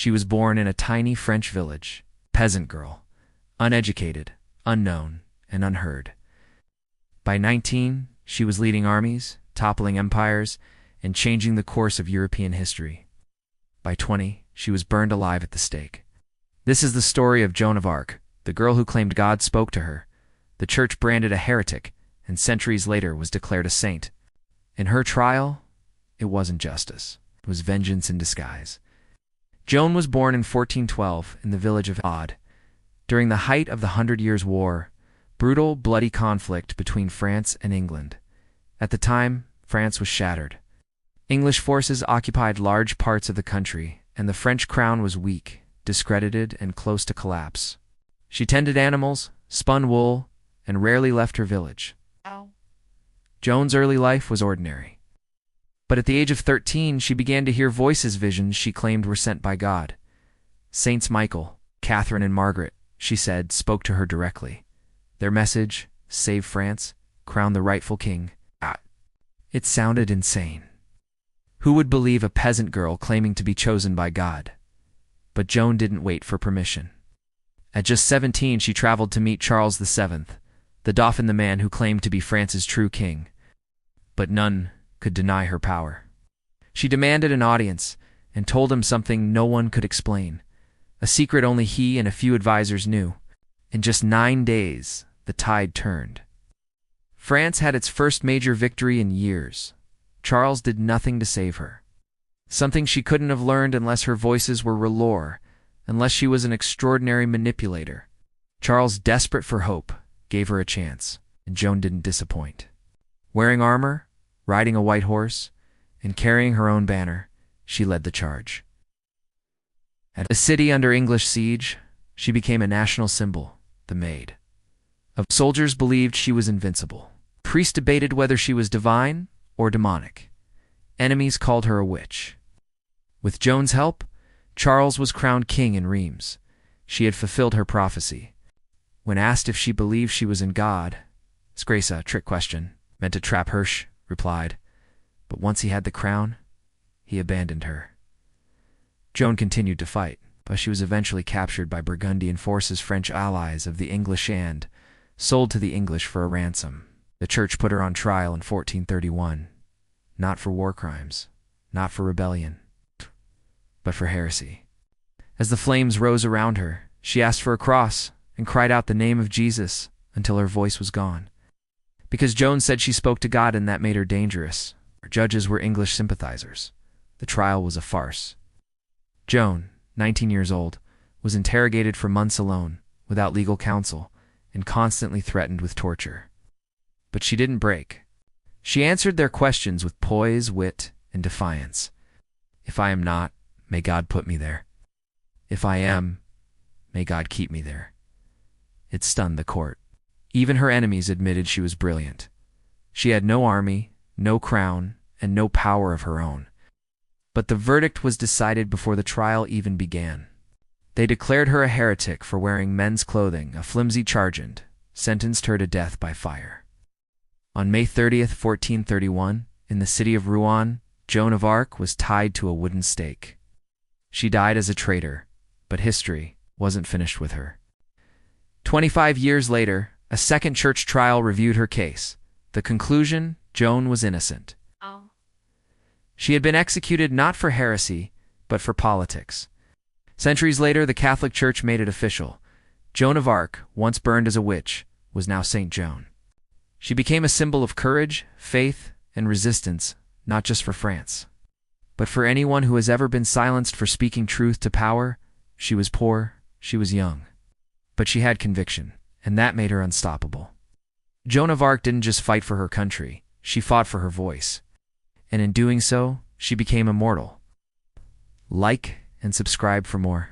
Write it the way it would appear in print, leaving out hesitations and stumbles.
She was born in a tiny French village, peasant girl, uneducated, unknown, and unheard. By 19, she was leading armies, toppling empires, and changing the course of European history. By 20, she was burned alive at the stake. This is the story of Joan of Arc, the girl who claimed God spoke to her. The church branded a heretic, and centuries later was declared a saint. In her trial, it wasn't justice. It was vengeance in disguise. Joan was born in 1412 in the village of Defied. During the height of the 100 Years' War, brutal, bloody conflict between France and England. At the time, France was shattered. English forces occupied large parts of the country, and the French crown was weak, discredited, and close to collapse. She tended animals, spun wool, and rarely left her village. Joan's early life was ordinary. But at the age of 13, she began to hear voices, visions she claimed were sent by God. Saints Michael, Catherine, and Margaret, she said, spoke to her directly. Their message, save France, crown the rightful king. It sounded insane. Who would believe a peasant girl claiming to be chosen by God? But Joan didn't wait for permission. At just 17, she traveled to meet Charles VII, the Dauphin, the man who claimed to be France's true king. But none could deny her power. She demanded an audience and told him something no one could explain, a secret only he and a few advisors knew. In just 9 days, the tide turned. France had its first major victory in years. Charles did nothing to save her. Something she couldn't have learned unless her voices were relore, unless she was an extraordinary manipulator. Charles, desperate for hope, gave her a chance, and Joan didn't disappoint. Wearing armor, riding a white horse, and carrying her own banner, she led the charge. At a city under English siege, she became a national symbol, the Maid. Soldiers believed she was invincible. Priests debated whether she was divine or demonic. Enemies called her a witch. With Joan's help, Charles was crowned king in Reims. She had fulfilled her prophecy. When asked if she believed she was in God, Grace, a trick question, meant to trap Hirsch, replied, but once he had the crown, he abandoned her. Joan continued to fight, but she was eventually captured by Burgundian forces, French allies of the English, and sold to the English for a ransom. The church put her on trial in 1431, not for war crimes, not for rebellion, but for heresy. As the flames rose around her, she asked for a cross and cried out the name of Jesus until her voice was gone. Because Joan said she spoke to God, and that made her dangerous. Her judges were English sympathizers. The trial was a farce. Joan, 19 years old, was interrogated for months alone, without legal counsel, and constantly threatened with torture. But she didn't break. She answered their questions with poise, wit, and defiance. If I am not, may God put me there. If I am, may God keep me there. It stunned the court. Even her enemies admitted she was brilliant. She had no army, no crown, and no power of her own. But the verdict was decided before the trial even began. They declared her a heretic for wearing men's clothing, a flimsy charge, and sentenced her to death by fire. On May 30th, 1431, in the city of Rouen, Joan of Arc was tied to a wooden stake. She died as a traitor, but history wasn't finished with her. 25 years later, a second church trial reviewed her case. The conclusion: Joan was innocent. She had been executed not for heresy, but for politics. Centuries later, the Catholic Church made it official. Joan of Arc, once burned as a witch, was now Saint Joan. She became a symbol of courage, faith, and resistance, not just for France, but for anyone who has ever been silenced for speaking truth to power. She was poor, she was young, but she had conviction, and that made her unstoppable. Joan of Arc didn't just fight for her country, she fought for her voice. And in doing so, she became immortal. Like and subscribe for more.